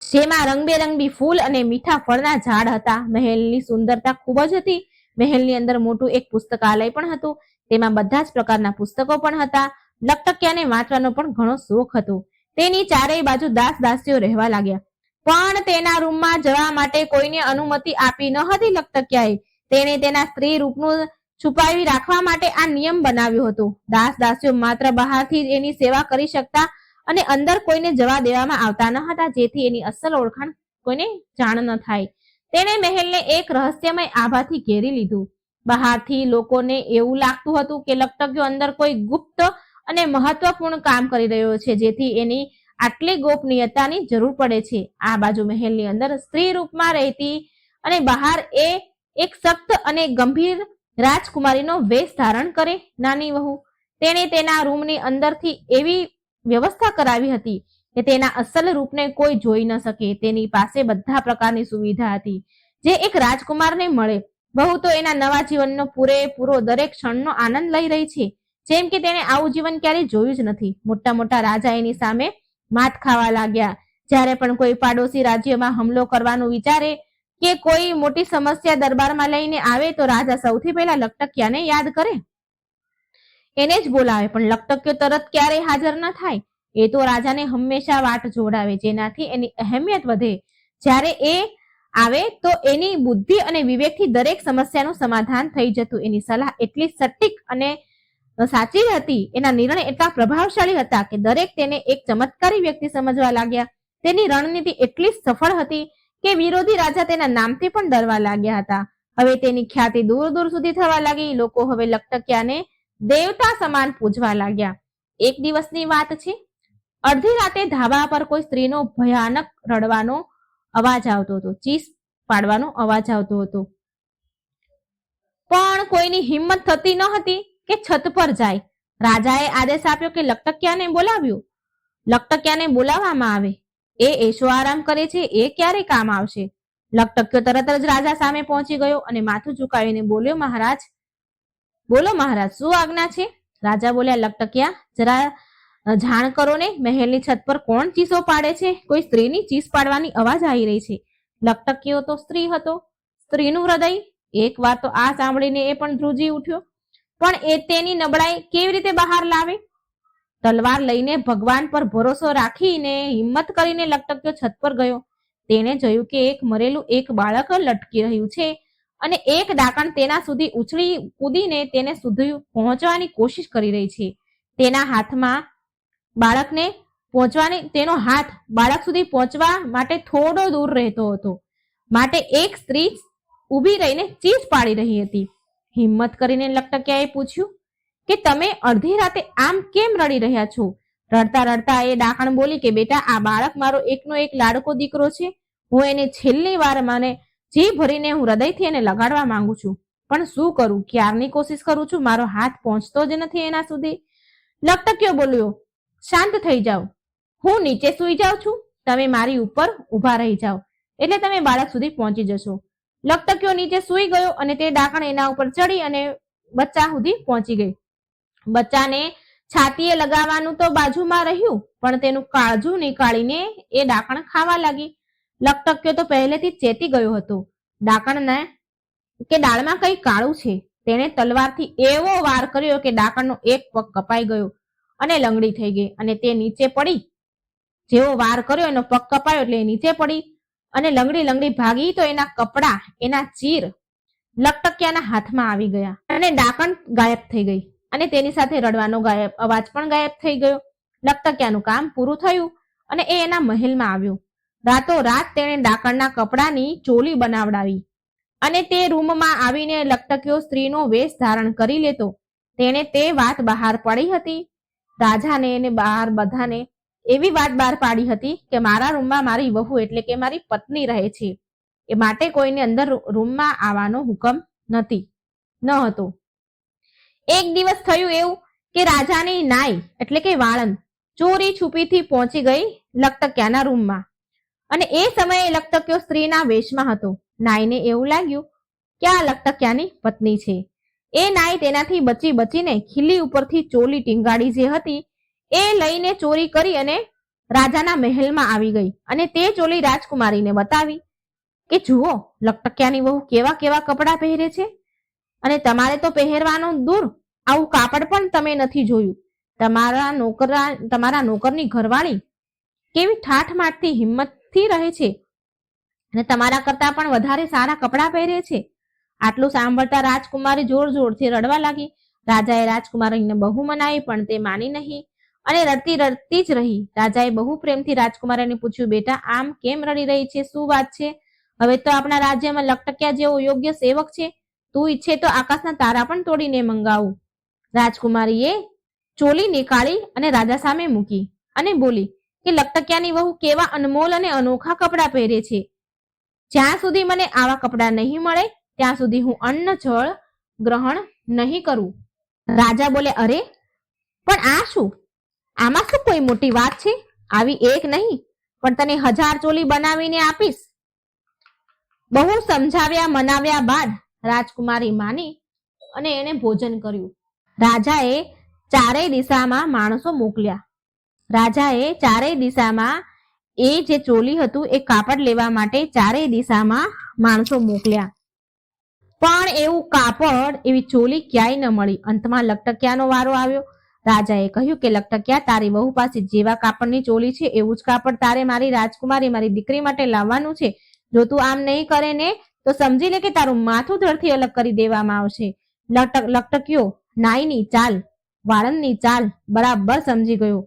જેમાં રંગબેરંગી ફૂલ અને મીઠા ફળના ઝાડ હતા. મહેલની સુંદરતા ખૂબ જ હતી. મહેલની અંદર મોટું એક પુસ્તકાલય પણ હતું. તેમાં બધા જ પ્રકારના પુસ્તકો પણ હતા. લકટકિયાને વાંચવાનો પણ ઘણો શોખ હતો. તેની ચારેય બાજુ દાસીઓ રહેવા લાગ્યા, પણ તેના રૂમમાં જવા માટે કોઈને અનુમતિ આપી ન હતી. લકટકિયાએ તેણે તેના સ્ત્રી રૂપનું છુપાવી રાખવા માટે આ નિયમ બનાવ્યો હતો. દાસીઓ માત્ર બહારથી જ એની સેવા કરી શકતા અને અંદર કોઈને જવા દેવામાં આવતા ન હતા, જેથી એની અસલ ઓળખાણ કોઈને જાણ ન થાય. તેણે મહેલને એક રહસ્યમય આભાથી ઘેરી લીધું. બહારથી લોકોને એવું લાગતું હતું કે લકટકિયો અંદર કોઈ ગુપ્ત અને મહત્વપૂર્ણ કામ કરી રહ્યો છે, જેથી એની આટલી ગોપનીયતાની જરૂર પડે છે. આ બાજુ મહેલની અંદર સ્ત્રી રૂપમાં રહેતી અને બહાર એક સખ્ત અને ગંભીર રાજકુમારીનો વેશ ધારણ કરે નાની વહુ. તેણે તેના રૂમની અંદરથી એવી વ્યવસ્થા કરાવી હતી કે તેના અસલ રૂપને કોઈ જોઈ ન શકે. તેની પાસે બધા પ્રકારની સુવિધા હતી જે એક રાજકુમારને મળે. વહુ તો એના નવા જીવનનો પૂરેપૂરો દરેક ક્ષણનો આનંદ લઈ રહી છે, જેમ કે તેણે આવું જીવન ક્યારેય જોયું જ નથી. મોટા મોટા રાજા એની સામે માત ખાવા લાગ્યા. જ્યારે પણ કોઈ પાડોશી રાજ્યમાં હુમલો કરવાનું વિચારે કે કોઈ મોટી સમસ્યા દરબારમાં લઈને આવે તો રાજા સૌથી પહેલા લકટકિયાને યાદ કરે, એને જ બોલાવે. પણ લકટકિયો તરત ક્યારેય હાજર ન થાય. એ તો રાજાને હંમેશા વાટ જોડાવે, જેનાથી એની અહેમિયત વધે. જ્યારે એ આવે તો એની બુદ્ધિ અને વિવેકથી દરેક સમસ્યાનું સમાધાન થઈ જતું. એની સલાહ એટલી સટીક અને સાચી હતી, એના નિર્ણય એટલા પ્રભાવશાળી હતા કે દરેક તેને એક ચમત્કારી વ્યક્તિ સમજવા લાગ્યા. તેની રણનીતિ એટલી સફળ હતી કે વિરોધી રાજા તેના નામથી પણ ડરવા લાગ્યા હતા. હવે તેની ખ્યાતિ દૂર દૂર સુધી થવા લાગી. લોકો હવે લકટકિયાને દેવતા સમાન પૂજવા લાગ્યા. એક દિવસની વાત છે. અડધી રાતે ધાબા પર કોઈ સ્ત્રીનો ભયાનક રડવાનો અવાજ આવતો હતો. ચીસ પાડવાનો અવાજ આવતો હતો, પણ કોઈની હિંમત થતી ન હતી કે છત પર જાય. રાજાએ આદેશ આપ્યો કે લકટકિયાને બોલાવ્યો. લકટકિયાને બોલાવવામાં આવે. એ એશો આરામ કરે છે, એ ક્યારે કામ આવશે? લકટકિયો તરત જ રાજા સામે પહોંચી ગયો અને માથું ઝુકાવીને બોલ્યો, મહારાજ, બોલો મહારાજ, શું આજ્ઞા છે? રાજા બોલ્યા, લકટકિયા, જરા જાણ કરો ને, મહેલની છત પર કોણ ચીસો પાડે છે? કોઈ સ્ત્રીની ચીસ પાડવાની અવાજ આવી રહી છે. લકટકિયો તો સ્ત્રી હતો. સ્ત્રીનું હૃદય. એક વાર તો આ સાંભળીને એ પણ ધ્રુજી ઉઠ્યો. પણ એ તેની નબળાઈ કેવી રીતે બહાર લાવે? તલવાર લઈને ભગવાન પર ભરોસો રાખીને હિંમત કરીને લકટકિયો છત પર ગયો. તેણે જોયું કે એક મરેલું એક બાળક લટકી રહ્યું છે અને એક ડાકણ તેના સુધી ઉછળી કૂદીને તેને સુધી પહોંચવાની કોશિશ કરી રહી છે. તેના હાથમાં બાળકને પહોંચવાની તેનો હાથ બાળક સુધી પહોંચવા માટે થોડો દૂર રહેતો હતો. માટે એક સ્ત્રી ઊભી રહીને ચીસ પાડી રહી હતી. હિંમત કરીને લકટકિયાએ પૂછ્યું કે તમે અડધી રાતે આમ કેમ રડી રહ્યા છો? રડતા રડતા એ ડાકણ બોલી કે બેટા, આ બાળક મારો એકનો એક લાડકો દીકરો છે. હું એને છેલ્લી વાર મને જી ભરીને હું હૃદયથી એને લગાડવા માંગુ છું, પણ શું કરું? ક્યારની કોશિશ કરું છું, મારો હાથ પહોંચતો જ નથી એના સુધી. લકટકિયો બોલ્યો, શાંત થઈ જાઓ, હું નીચે સૂઈ જાઉં છું, તમે મારી ઉપર ઊભા રહી જાઓ એટલે તમે બાળક સુધી પહોંચી જશો. લકટકિયો નીચે સૂઈ ગયો અને તે ડાકણ એના ઉપર ચડી અને બચ્ચા સુધી પહોંચી ગઈ. બચ્ચાને છાતીએ લગાવવાનું તો બાજુમાં રહ્યું, પણ તેનું કાળજું નીકાળીને એ ડાકણ ખાવા લાગી. લકટકિયો તો પહેલેથી ચેતી ગયો હતો ડાકણને કે ડાળમાં કઈ કાળું છે. તેણે તલવારથી એવો વાર કર્યો કે ડાકણનો એક પગ કપાઈ ગયો અને લંગડી થઈ ગઈ અને તે નીચે પડી. જેવો વાર કર્યો એનો પગ કપાયો એટલે નીચે પડી અને લંગડી લંગડી ભાગી તો એના કપડા, એના ચીર લકટકિયાના હાથમાં આવી ગયા અને ડાકણ ગાયબ થઈ ગઈ અને તેની સાથે રડવાનો અવાજ પણ ગાયબ થઈ ગયો. લકટકિયાનું કામ પૂરું થયું અને એ એના મહેલમાં આવ્યો. રાતોરાત તેણે ડાકણના કપડાની ચોલી બનાવડાવી અને તે રૂમમાં આવીને લકટકિયો સ્ત્રીનો વેશ ધારણ કરી લેતો. તેણે તે વાત બહાર પાડી હતી રાજાને અને બહાર બધાને. એવી વાત બહાર પાડી હતી કે મારા રૂમમાં મારી વહુ એટલે કે મારી પત્ની રહે છે, એ માટે કોઈને અંદર રૂમમાં આવવાનો હુકમ ન હતો. એક દિવસ થયું એવું કે રાજાની નાઈ એટલે કે વાળંદ ચોરી છુપીથી પહોંચી ગઈ લકટકિયાના રૂમમાં અને એ સમયે લકટકિયો સ્ત્રીના વેશમાં હતો. નાઈને એવું લાગ્યું કે આ લકટકિયાની પત્ની છે. એ નાઈ તેનાથી બચી બચીને ખીલી ઉપરથી ચોલી ટીંગાડી જે હતી એ લઈને ચોરી કરી અને રાજાના મહેલમાં આવી ગઈ અને તે ચોલી રાજકુમારીને બતાવી કે જુઓ, લકટકિયાની વહુ કેવા કેવા કપડાં પહેરે છે અને તમારે તો પહેરવાનું દૂર, આવું કાપડ પણ તમે નથી જોયું. તમારા નોકરની ઘરવાળી કેવી ઠાઠમાઠથી હિંમતથી રહે છે અને તમારા કરતા પણ વધારે સારા કપડાં પહેરે છે. આટલું સાંભળતા રાજકુમારી જોર જોરથી રડવા લાગી. રાજાએ રાજકુમારીને બહુ મનાવી પણ તે માની નહીં અને રડતી રડતી જ રહી. રાજાએ બહુ પ્રેમથી રાજકુમારીને પૂછ્યું, બેટા, આમ કેમ રડી રહી છે? શું વાત છે? હવે તો આપણા રાજ્યમાં લકટકિયા જેવો યોગ્ય સેવક છે, તું ઈચ્છે તો આકાશના તારા પણ તોડીને મંગાવું. રાજકુમારીએ ચોલી નીકાળી અને રાજા સામે મૂકી અને બોલી કે લકટકિયાની વહુ કેવા અનમોલ અને અનોખા કપડાં પહેરે છે. જ્યાં સુધી મને આવા કપડાં નહીં મળે ત્યાં સુધી હું અન્ન જળ ગ્રહણ નહીં કરું. રાજા બોલે, અરે પણ આ શું? આમાં શું કોઈ મોટી વાત છે? આવી એક નહીં પણ તને 1000 ચોલી બનાવીને આપીશ. બહુ સમજાવ્યા મનાવ્યા બાદ રાજકુમારી માની અને એને ભોજન કર્યું. રાજાએ ચારેય દિશામાં માણસો મોકલ્યા. રાજાએ ચારેય દિશામાં એ જે ચોલી હતું એ કાપડ લેવા માટે ચારેય દિશામાં માણસો મોકલ્યા, પણ એવું કાપડ, એવી ચોલી ક્યાંય ન મળી. અંતમાં લકટકિયાનો વારો આવ્યો. રાજાએ કહ્યું કે લકટકિયા, તારી વહુ પાસે જેવા કાપડની ચોલી છે એવું જ કાપડ તારે મારી રાજકુમારી, મારી દીકરી માટે લાવવાનું છે. જો તું આમ નહીં કરે ને તો સમજી લે કે તારું માથું ધડથી અલગ કરી દેવામાં આવશે. લકટકિયો નાઈની ચાલ, વાળંદની ચાલ બરાબર સમજી ગયો,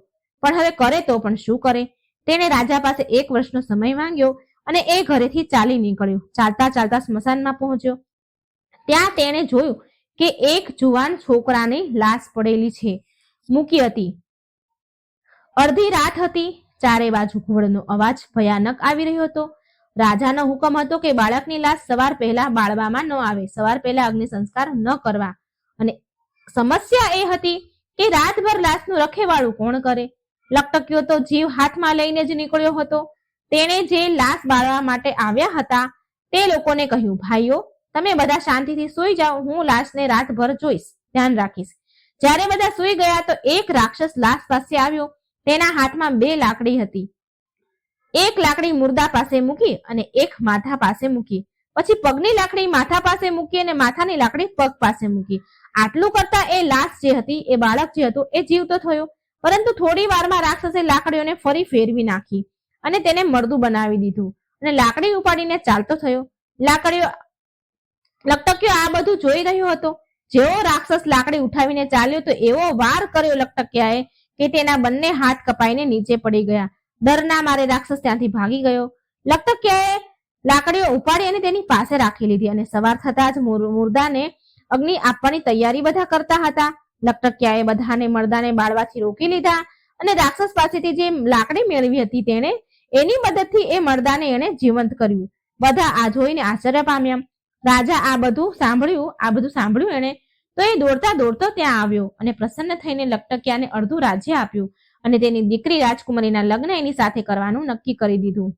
પણ હવે કરે તો પણ શું કરે? તેણે રાજા પાસે 1 વર્ષનો સમય માંગ્યો અને એ ઘરેથી ચાલી નીકળ્યો. ચાલતા ચાલતા સ્મશાનમાં પહોંચ્યો. ત્યાં તેણે જોયું કે એક જુવાન છોકરાની લાશ પડેલી છે મૂકી હતી. અડધી રાત હતી. ચારે બાજુ ઘુવડનો અવાજ ભયાનક આવી રહ્યો હતો. રાજાનો હુકમ હતો કે બાળકની લાશ સવાર પહેલા બાળવામાં ન આવે, સવાર પહેલા અગ્નિ સંસ્કાર ન કરવા. અને સમસ્યા એ હતી કે રાતભર લાશનું રખેવાળું કોણ કરે? લકટકિયો તો જીવ હાથમાં લઈને જ નીકળ્યો હતો. તેણે જે લાશ બાળવા માટે આવ્યા હતા તે લોકોને કહ્યું, ભાઈઓ તમે બધા શાંતિથી સૂઈ જાઓ, હું લાશને રાતભર જોઈશ, ધ્યાન રાખીશ. જ્યારે બધા સૂઈ ગયા તો એક રાક્ષસ લાશ પાસે આવ્યો. તેના હાથમાં 2 લાકડી હતી. એક લાકડી મુર્દા પાસે મૂકી અને એક માથા પાસે મૂકી. પછી પગની લાકડી માથા પાસે મૂકી અને માથાની લાકડી પગ પાસે મૂકી. આટલું કરતા એ લાશ જે હતી, એ બાળક જે હતું એ જીવતો થયો. પરંતુ થોડી વારમાં રાક્ષસે લાકડીઓને ફરી ફેરવી નાખી અને તેને મરદું બનાવી દીધું અને લાકડી ઉપાડીને ચાલતો થયો. લકટકિયો આ બધું જોઈ રહ્યો હતો. જેવો રાક્ષસ લાકડી ઉઠાવીને ચાલ્યો તો એવો વાર કર્યો લકટકિયાએ કે તેના બંને હાથ કપાઈને નીચે પડી ગયા. ડરના મારે રાક્ષસ ત્યાંથી ભાગી ગયો. લકટકિયાએ લાકડીઓ ઉપાડી અને તેની પાસે રાખી લીધી અને સવાર થતા જ મુર્દાને અગ્નિ આપવાની તૈયારી બધા કરતા હતા. લકટકિયાએ બધાને મરદાને બાળવાથી રોકી લીધા અને રાક્ષસ પાસેથી જે લાકડી મેળવી હતી તેણે એની મદદથી એ મરદાને એને જીવંત કર્યું. બધા આ જોઈને આશ્ચર્ય પામ્યા. રાજા આ બધું સાંભળ્યું એને તો એ દોડતા દોડતો ત્યાં આવ્યો અને પ્રસન્ન થઈને લકટકિયાને અડધું રાજ્ય આપ્યું અને તેની દીકરી રાજકુમારીના લગ્ન એની સાથે કરવાનું નક્કી કરી દીધું.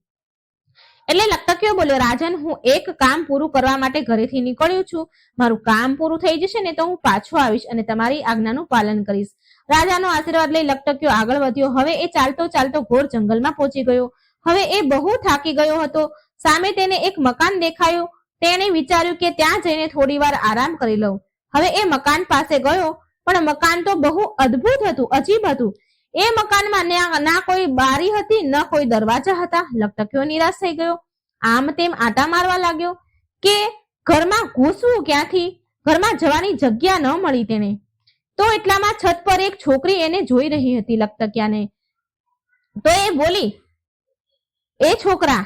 એટલે લકટકિયો બોલ્યો, રાજન, હું એક કામ પૂરું કરવા માટે ઘરેથી નીકળ્યો છું. મારું કામ પૂરું થઈ જશે ને તો હું પાછો આવીશ અને તમારી આજ્ઞાનું પાલન કરીશ. રાજાનો આશીર્વાદ લઈ લકટકિયો આગળ વધ્યો. હવે એ ચાલતો ચાલતો ઘોર જંગલમાં પહોંચી ગયો. હવે એ બહુ થાકી ગયો હતો. સામે તેને એક મકાન દેખાયું. તેણે વિચાર્યું કે ત્યાં જઈને થોડી વાર આરામ કરી લઉં. હવે એ મકાન પાસે ગયો, પણ મકાન તો બહુ અદ્ભુત હતું, અજીબ હતું. એ મકાનમાં ના કોઈ બારી હતી, ન કોઈ દરવાજા હતા. લકટકિયો નિરાશ થઈ ગયો. આમ તેમ આટા મારવા લાગ્યો કે ઘરમાં ઘૂસવું ક્યાંથી, ઘરમાં જવાની જગ્યા ન મળી તેને. તો એટલામાં છત પર એક છોકરી એને જોઈ રહી હતી લકટકિયાને. તો એ બોલી, એ છોકરા,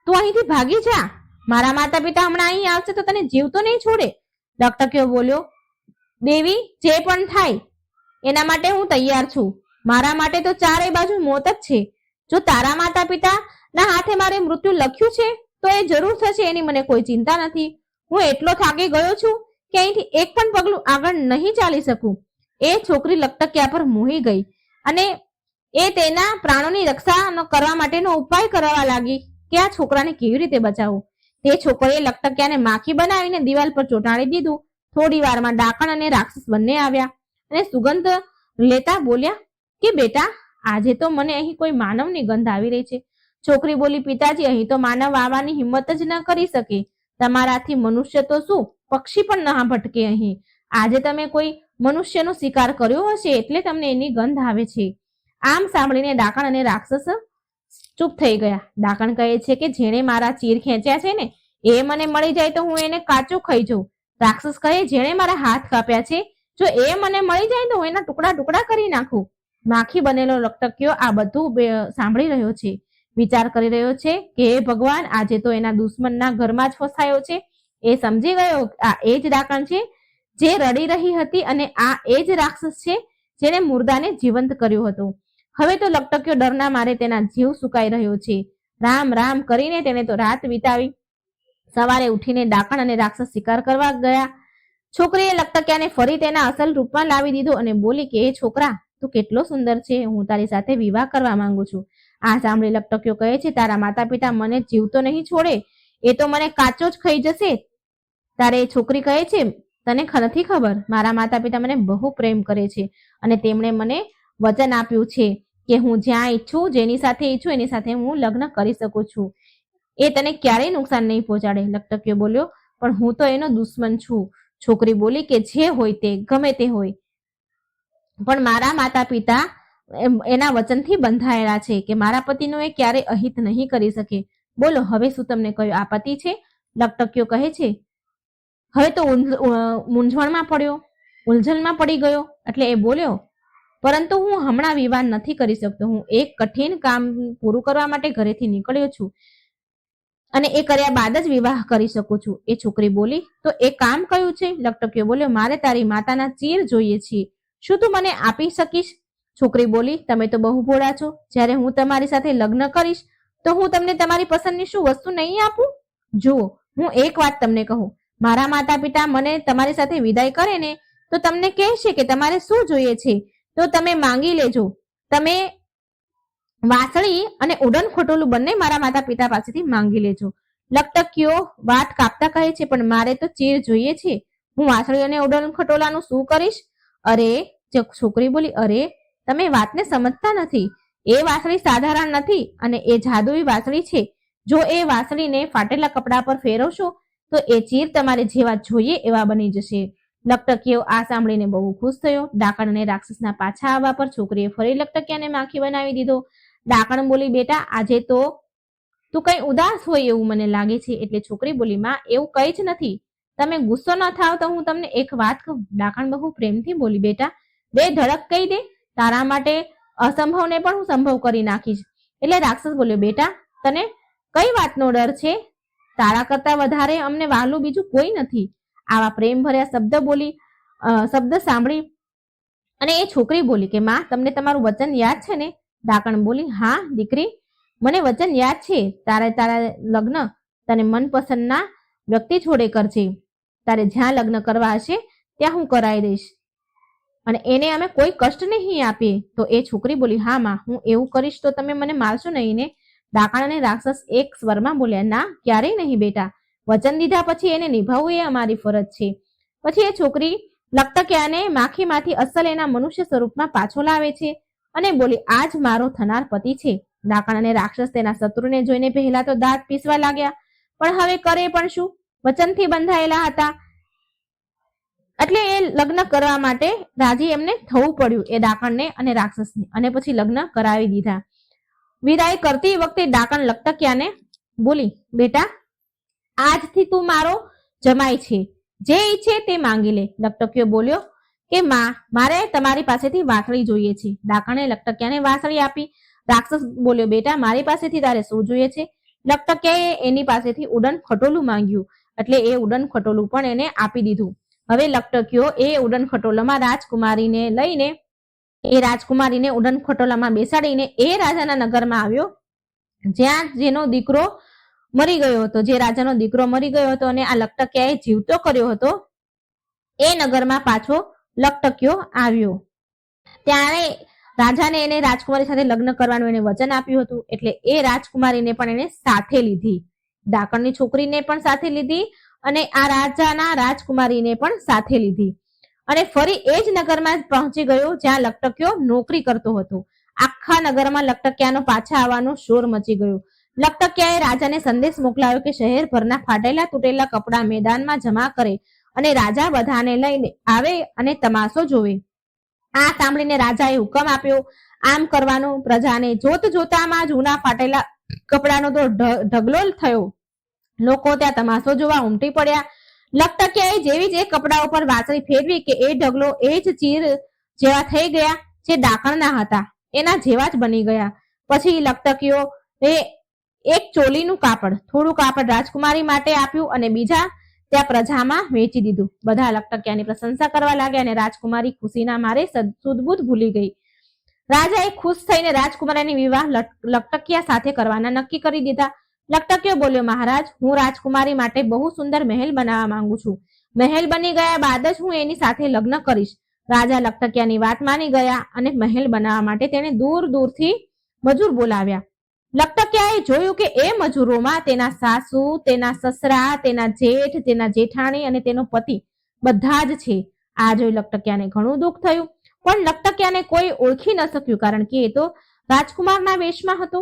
તું અહીંથી ભાગી જા, મારા માતા પિતા હમણાં અહીં આવશે તો તને જીવતો નહીં છોડે. લકટકિયો બોલ્યો, દેવી, જે પણ થાય એના માટે હું તૈયાર છું. મારા માટે તો ચારે બાજુ મોત જ છે. જો તારા માતા પિતા ના હાથે મારે મૃત્યુ લખ્યું છે તો એ જરૂર થશે, એની મને કોઈ ચિંતા નથી. હું એટલો થાકી ગયો છું કે અહીંથી એક પણ પગલું આગળ નહીં ચાલી શકું. એ છોકરી લકટકિયા પર મોહી ગઈ અને એ તેના પ્રાણોની રક્ષા કરવા માટેનો ઉપાય કરવા લાગી કે આ છોકરાને કેવી રીતે બચાવવું. તે છોકરીએ લકટકિયાને માખી બનાવીને દિવાલ પર ચોંટાડી દીધું. થોડી વારમાં ડાકણ અને રાક્ષસ બંને આવ્યા અને સુગંધ લેતા બોલ્યા કે બેટા, આજે તો મને અહીં કોઈ માનવની ગંધ આવી રહી છે. છોકરી બોલી, પિતાજી, અહીં તો માનવ આવવાની હિંમત જ ન કરી શકે. તમારાથી મનુષ્ય તો શું, પક્ષી પણ ન ભટકે અહીં. આજે તમે કોઈ મનુષ્યનો શિકાર કર્યો હશે એટલે તમને એની ગંધ આવે છે. આમ સાંભળીને ડાકણ અને રાક્ષસ ચૂપ થઈ ગયા. ડાકણ કહે છે કે જેણે મારા ચીર ખેંચ્યા છે ને એ મને મળી જાય તો હું એને કાચું ખાઈ જાઉં. રાક્ષસ કહે, જેણે મારા હાથ કાપ્યા છે જો એ મને મળી જાય તો હું એના ટુકડા ટુકડા કરી નાખું. માખી બનેલો લકટકિયો આ બધું સાંભળી રહ્યો છે. વિચાર કરી રહ્યો છે કે હે ભગવાન, આજે તો એના દુશ્મનના ઘરમાં જ ફસાયો છે. એ સમજી ગયો આ એ જ ડાકણ છે જે રડી રહી હતી અને આ એ જ રાક્ષસ છે જેને મુર્દાને જીવંત કર્યો હતો. હવે તો લકટકિયો ડરના મારે તેના જીવ સુકાઈ રહ્યો છે. રામ રામ કરીને તેને તો રાત વિતાવી. સવારે ઉઠીને ડાકણ અને રાક્ષસ શિકાર કરવા ગયા. છોકરીએ લકટકિયાને ફરી તેના અસલ રૂપમાં લાવી દીધો અને બોલી કે એ છોકરા, તું કેટલો સુંદર છે, હું તારી સાથે વિવાહ કરવા માંગુ છું. આ સાંભળી લકટકિયો કહે છે, તારા માતા પિતા મને જીવતો નહીં છોડે, એ તો મને કાચો જ ખાઈ જશે. તારે છોકરી કહે છે, તને નથી ખબર, મારા માતા પિતા મને બહુ પ્રેમ કરે છે અને તેમણે મને વચન આપ્યું છે કે હું જ્યાં ઈચ્છું, જેની સાથે ઈચ્છું એની સાથે હું લગ્ન કરી શકું છું. એ તને ક્યારેય નુકસાન નહીં પહોંચાડે. લકટકિયો બોલ્યો, પણ હું તો એનો દુશ્મન છું. છોકરી બોલી કે જે હોય તે, ગમે તે હોય, પણ મારા માતા પિતા એના વચનથી બંધાયેલા છે કે મારા પતિનો એ ક્યારે અહિત નહીં કરી શકે. બોલો, હવે શું તમને કહ્યું આ પતિ છે? લકટકિયો કહે છે, હવે તો મૂંઝવણમાં પડ્યો, ઉલઝનમાં પડી ગયો. એટલે એ બોલ્યો, પરંતુ હું હમણાં વિવાહ નથી કરી શકતો. હું એક કઠિન કામ પૂરું કરવા માટે ઘરેથી નીકળ્યો છું. અને એ કર્યા બાદ જ વિવાહ કરી શકું છું. એ છોકરી બોલી, તો એ કામ કયું છે? લકટકિયો બોલ્યો, મારે તારી માતાના ચીર જોઈએ છે, શું તું મને આપી શકીશ? છોકરી બોલી, તમે તો બહુ ભોળા છો, જ્યારે હું તમારી સાથે લગ્ન કરીશ તો હું તમને તમારી પસંદની શું વસ્તુ નહીં આપું? જુઓ, હું એક વાત તમને કહું, મારા માતા પિતા મને તમારી સાથે વિદાય કરે ને તો તમને કહેશે કે તમારે શું જોઈએ છે તો તમે માંગી લેજો. તમે વાસળી અને ઉડન ખટોલું બંને મારા માતા પિતા પાસેથી માંગી લેજો. લકટકિયો વાત કાપતા કહે છે, પણ મારે તો ચીર જોઈએ છે, હું વાસળી અને ઉડન ખટોલાનું શું કરીશ? અરે, છોકરી બોલી, અરે તમે વાતને સમજતા નથી. એ વાસળી સાધારણ નથી અને એ જાદુઈ વાસળી છે. જો એ વાસળીને ફાટેલા કપડા પર ફેરવશો તો એ ચીર તમારે જેવા જોઈએ એવા બની જશે. લકટકિયો આ સાંભળીને બહુ ખુશ થયો. ડાકણ અને રાક્ષસના પાછા આવવા પર છોકરીએ ફરી લકટકિયાને માખી બનાવી દીધો. ડાકણ બોલી, બેટા આજે તો તું કઈ ઉદાસ હોય એવું મને લાગે છે. એટલે છોકરી બોલી, માં એવું કઈ જ નથી, તમે ગુસ્સો ન થાવ તો હું તમને એક વાત કહું. ડાકણ બહુ પ્રેમથી બોલી, બેટા બે ધડક કહી દે, તારા માટે અસંભવને પણ હું સંભવ કરી નાખીશ. એટલે રાક્ષસ બોલ્યો, બેટા તને કઈ વાતનો ડર છે? તારા કરતા વધારે અમને વહાલું બીજું કોઈ નથી. આવા પ્રેમ ભર્યા શબ્દ સાંભળી અને એ છોકરી બોલી કે માં તમને તમારું વચન યાદ છે ને? ડાકણ બોલી, હા દીકરી, મને વચન યાદ છે. તારા લગ્ન તને મનપસંદના વ્યક્તિ જોડે કરજે. તારે જ્યાં લગ્ન કરવા હશે ત્યાં હું કરાવી દઈશ અને એને અમે કોઈ કષ્ટ નહીં આપીએ. તો એ છોકરી બોલી, હા માં, હું એવું કરીશ તો તમે મને મારશો નહીં ને? ડાકણ અને રાક્ષસ એક સ્વરમાં બોલ્યા, ના, ક્યારેય નહીં બેટા, વચન દીધા પછી એને નિભાવવું એ અમારી ફરજ છે. પછી એ છોકરી લકટકિયાને માખીમાંથી અસલ એના મનુષ્ય સ્વરૂપમાં પાછો લાવે છે અને બોલી, આ જ મારો થનાર પતિ છે. ડાકણ અને રાક્ષસ તેના શત્રુને જોઈને પહેલા તો દાંત પીસવા લાગ્યા, પણ હવે કરે પણ શું? વચનથી બંધાયેલા હતા એટલે એ લગ્ન કરવા માટે રાજી એમને થવું પડ્યું, એ ડાકણને અને રાક્ષસને, અને પછી લગ્ન કરાવી દીધા. વિદાય કરતી વખતે ડાકણ લકટકિયાને બોલી, બેટા આજથી તું મારો જમાઈ છે, જે ઈચ્છે તે માંગી લે. લકટકિયો બોલ્યો કે માં, મારે તમારી પાસેથી વાસળી જોઈએ છે. ડાકણે લકટકિયાને વાસળી આપી. રાક્ષસ બોલ્યો, બેટા મારી પાસેથી તારે શું જોઈએ છે? લકટકિયાએ એની પાસેથી ઉડન ખટોલું માંગ્યું એટલે એ ઉડન ખટોલું પણ એને આપી દીધું. હવે લકટકિયો એ ઉડન ખટોલામાં રાજકુમારીને ઉડન ખટોલામાં બેસાડીને એ રાજાના નગરમાં આવ્યો જ્યાં જેનો દીકરો મરી ગયો હતો, જે રાજાનો દીકરો મરી ગયો હતો અને આ લકટકિયાએ જીવતો કર્યો હતો, એ નગરમાં પાછો લકટકિયો આવ્યો. ત્યારે રાજાને એને રાજકુમારી સાથે લગ્ન કરવાનું એને વચન આપ્યું હતું એટલે એ રાજકુમારીને પણ એને સાથે લીધી. ડાકણની છોકરીને પણ સાથે લીધી અને આ રાજાના રાજકુમારીને પણ સાથે લીધી અને ફરી એ જ નગરમાં પહોંચી ગયો જ્યાં લકટકિયો નોકરી કરતો હતો. આખા નગરમાં લકટકિયાનો પાછા આવવાનો શોર મચી ગયો. લકટકિયાએ રાજાને સંદેશ મોકલાયો કે શહેરભરના ફાટેલા તૂટેલા કપડા મેદાનમાં જમા કરે અને રાજા બધાને લઈને આવે અને તમાશો જોવે. આ સાંભળીને રાજાએ હુકમ આપ્યો આમ કરવાનું. પ્રજાને જોતામાં જૂના ફાટેલા કપડાનો તો ઢગલો થયો. લોકો ત્યાં તમાશો જોવા ઉમટી પડ્યા. લકટકિયાએ જેવી જ એ કપડા ઉપર વાસળી ફેરવી કે એ ઢગલો એ જ ચીર જેવા થઈ ગયા જે ડાકણના હતા એના જેવા જ બની ગયા. પછી લકટકિયો એ એક ચોલીનું કાપડ, થોડું કાપડ રાજકુમારી માટે આપ્યું અને બીજા ત્યાં પ્રજામાં વેચી દીધું. બધા લકટકિયાની પ્રશંસા કરવા લાગ્યા અને રાજકુમારી ખુશીના મારે સુધબુધ ભૂલી ગઈ. રાજાએ ખુશ થઈને રાજકુમારીની વિવાહ લકટકિયા સાથે કરવાના નક્કી કરી દીધા. લકટકિયો બોલ્યો, મહારાજ, હું રાજકુમારી માટે બહુ સુંદર મહેલ બનાવવા માંગુ છું. મહેલ બની ગયા બાદ જ હું એની સાથે લગ્ન કરીશ. રાજા લકટકિયાની વાત માની ગયા અને મહેલ બનાવવા માટે તેને દૂર દૂરથી મજૂર બોલાવ્યા. લકટકિયાએ જોયું કે એ મજૂરોમાં તેના સાસુ, તેના સસરા, તેના જેઠ, તેના જેઠાણી અને તેનો પતિ બધા જ છે. આ જોઈ લકટકિયાને ઘણું દુઃખ થયું, પણ લકટકિયાને કોઈ ઓળખી ન શક્યું કારણ કે એ તો રાજકુમારના વેશમાં હતો.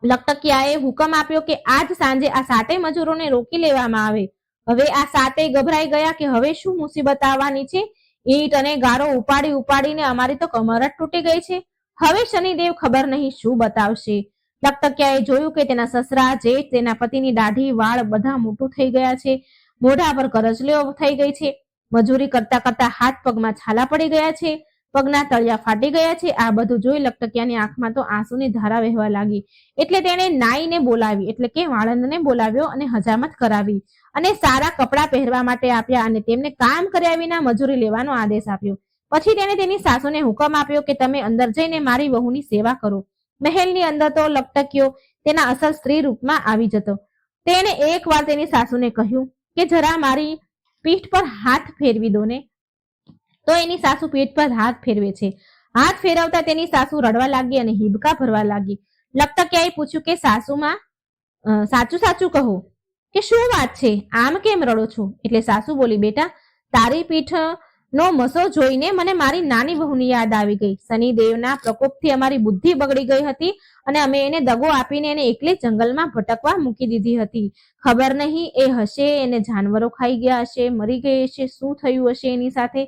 લકટકિયાએ હુકમ આપ્યો કે આજ સાંજે આ સાતે મજૂરોને રોકી લેવામાં આવે. હવે આ સાતે ગભરાઈ ગયા કે હવે શું મુસીબત આવવાની છે. ઈંટ અને ગારો ઉપાડીને અમારી તો કમર જ તૂટી ગઈ છે. હવે શનિદેવ ખબર નહીં શું બતાવશે. લકટકિયાએ જોયું કે તેના સસરા, જેઠ, તેના પતિની દાઢી, વાળ બધા મોટું થઈ ગયા છે. મોઢા પર કરચલીઓ થઈ ગઈ છે. મજૂરી કરતા કરતા હાથ પગમાં છાલા પડી ગયા છે. પગના તળિયા ફાટી ગયા છે. આ બધું જોઈ લકટકિયાની આંખમાં તો આંસુની ધારા વહેવા લાગી. એટલે તેણે નાઈને બોલાવી, એટલે કે વાળંદને બોલાવ્યો અને હજામત કરાવી અને સારા કપડાં પહેરવા માટે આપ્યા અને તેમને કામ કર્યા વિના મજૂરી લેવાનો આદેશ આપ્યો. પછી તેણે તેની સાસુને હુકમ આપ્યો કે તમે અંદર જઈને મારી વહુની સેવા કરો. મહેલની અંદર તો લકટકિયો તેના અસલ સ્ત્રી રૂપમાં આવી જતો. તેણે એકવાર તેની સાસુને કહ્યું કે જરા મારી પીઠ પર હાથ ફેરવી દો ને. તો એની સાસુ પીઠ પર હાથ ફેરવે છે. હાથ ફેરવતા તેની સાસુ રડવા લાગી અને હિબકા ભરવા લાગી. લકટકિયાએ પૂછ્યું કે સાસુમાં સાચું સાચું કહો કે શું વાત છે, આમ કેમ રડો છો? એટલે સાસુ બોલી, બેટા તારી પીઠ નો મસો જોઈને મને મારી નાની વહુની યાદ આવી ગઈ. શનિદેવના પ્રકોપથી અમારી બુદ્ધિ બગડી ગઈ હતી અને અમે એને દગો આપીને એને એકલી જંગલમાં ભટકવા મૂકી દીધી હતી. ખબર નહીં એ હશે એને જાનવરો ખાઈ ગયા હશે, મરી ગઈ હશે, શું થયું હશે એની સાથે.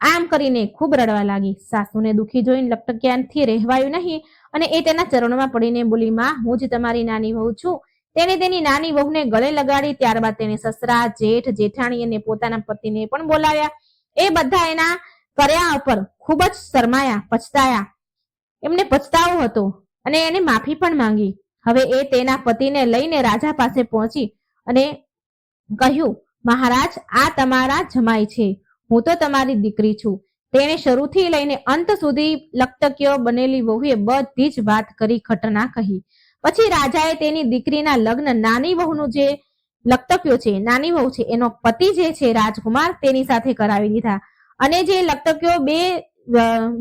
આમ કરીને ખૂબ રડવા લાગી. સાસુને દુઃખી જોઈને લકટકિયાથી રહેવાયું નહીં અને એ તેના ચરણોમાં પડીને બોલી, માં હું જ તમારી નાની વહુ છું. તેણે તેની નાની વહુને ગળે લગાડી. ત્યારબાદ તેને સસરા, જેઠ, જેઠાણી અને પોતાના પતિને પણ બોલાવ્યા. એ બધા એના કર્યા ઉપર ખૂબ જ શરમાયા, પછતાયા. એમને પછતાવો હતો અને એને માફી પણ માંગી. હવે એ તેના પતિને લઈને રાજા પાસે પહોંચી અને કહ્યું, મહારાજ આ તમારા જમાઈ છે, હું તો તમારી દીકરી છું. તેણે શરૂથી લઈને અંત સુધી લકટકિયો બનેલી વહુએ બધી જ વાત કરી, ઘટના કહી. પછી રાજાએ તેની દીકરીના લગ્ન નાની વહુનું જે લકટકિયો છે, નાની વહુ છે, એનો પતિ જે છે રાજકુમાર, તેની સાથે કરાવી દીધા. અને જે લકટકિયો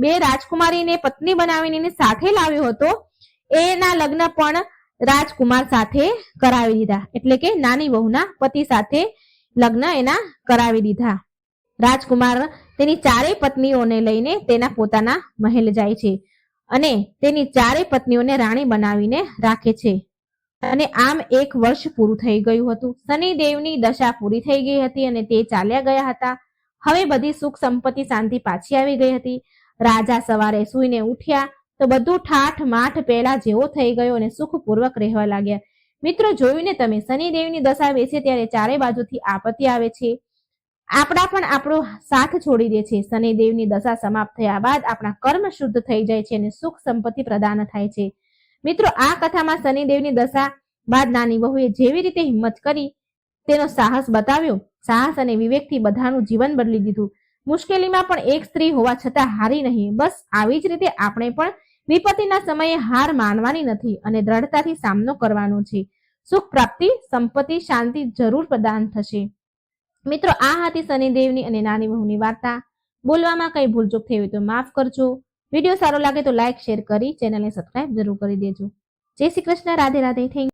બે રાજકુમારીને પત્ની બનાવીને સાથે લાવ્યો હતો એના લગ્ન પણ રાજકુમાર સાથે કરાવી દીધા. એટલે કે નાની વહુના પતિ સાથે લગ્ન એના કરાવી દીધા. રાજકુમાર તેની ચારેય પત્નીઓને લઈને તેના પોતાના મહેલ જાય છે અને તેની ચારેય પત્નીઓને રાણી બનાવીને રાખે છે. અને આમ 1 વર્ષ પૂરું થઈ ગયું હતું. શનિદેવની દશા પૂરી થઈ ગઈ હતી અને તે ચાલ્યા ગયા હતા. હવે બધી સુખ સંપત્તિ શાંતિ પાછી આવી ગઈ હતી. રાજા સવારે સૂઈને ઉઠ્યા તો બધું ઠાઠ માઠ પહેલા જેવો થઈ ગયો અને સુખપૂર્વક રહેવા લાગ્યા. મિત્રો, જોયું ને તમે, શનિદેવની દશા બેસે ત્યારે ચારે બાજુથી આપત્તિ આવે છે. આપણા પણ આપણો સાથ છોડી દે છે. શનિદેવની દશા સમાપ્ત થયા બાદ આપણા કર્મ શુદ્ધ થઈ જાય છે અને સુખ સંપત્તિ પ્રદાન થાય છે. મિત્રો, આ કથામાં શનિદેવની દશા બાદ નાની વહુએ જેવી રીતે હિંમત કરી, તેનો સાહસ બતાવ્યો, સાહસ અને વિવેકથી બધાનું જીવન બદલી દીધું. મુશ્કેલીમાં પણ એક સ્ત્રી હોવા છતાં હારી નહીં. બસ આવી જ રીતે આપણે પણ વિપત્તિના સમયે હાર માનવાની નથી અને દ્રઢતાથી સામનો કરવાનો છે. સુખ પ્રાપ્તિ, સંપત્તિ, શાંતિ જરૂર પ્રદાન થશે. મિત્રો, આ હતી શનિદેવની અને નાની વહુની વાર્તા. બોલવામાં કઈ ભૂલચૂક થઈ હોય તો માફ કરજો. વિડીયો સારો લાગે તો લાઈક, શેર કરી ચેનલને સબસ્ક્રાઇબ જરૂર કરી દેજો. જય શ્રી કૃષ્ણ. રાધે રાધે. થેન્ક